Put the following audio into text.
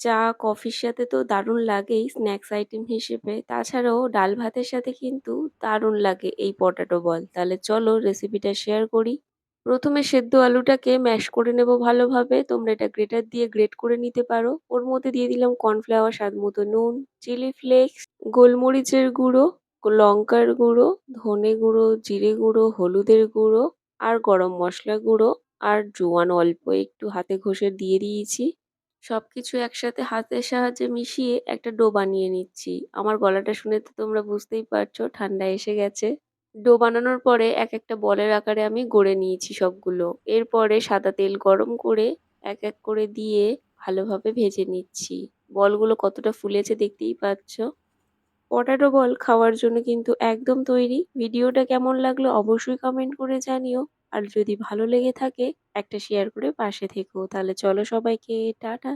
চা, কফির সাথে তো দারুণ লাগেই স্ন্যাক্স আইটেম হিসেবে। তাছাড়াও ডাল ভাতের সাথে কিন্তু দারুণ লাগে এই পটেটো বল। তাহলে চলো রেসিপিটা শেয়ার করি। প্রথমে সেদ্ধ আলুটাকে ম্যাশ করে নেব ভালোভাবে। তোমরা এটা গ্রেটার দিয়ে গ্রেট করে নিতে পারো। ওর মধ্যে দিয়ে দিলাম কর্নফ্লাওয়ার, স্বাদমতো নুন, চিলি ফ্লেক্স, গোলমরিচের গুঁড়ো, লঙ্কার গুঁড়ো, ধনে গুঁড়ো, জিরে গুঁড়ো, হলুদের গুঁড়ো আর গরম মসলা গুঁড়ো আর জোয়ান অল্প একটু হাতে ঘষে দিয়ে দিয়েছি। সবকিছু একসাথে হাতের সাহায্যে মিশিয়ে একটা ডো বানিয়ে নিচ্ছি। আমার গলাটা শুনে তো তোমরা বুঝতেই পারছো ঠান্ডা এসে গেছে। ডো বানানোর পরে একটা বলের আকারে আমি গড়ে নিয়েছি সবগুলো। এরপরে সাদা তেল গরম করে এক করে দিয়ে ভালোভাবে ভেজে নিচ্ছি। বলগুলো কতটা ফুলেছে দেখতেই পাচ্ছ। পটাটো বল খাওয়ার জন্য কিন্তু একদম তৈরি। ভিডিওটা কেমন লাগলো অবশ্যই কমেন্ট করে জানিও। আর যদি ভালো লেগে থাকে একটা শেয়ার করে পাশে থেকো। তাহলে চলো সবাইকে টাটা।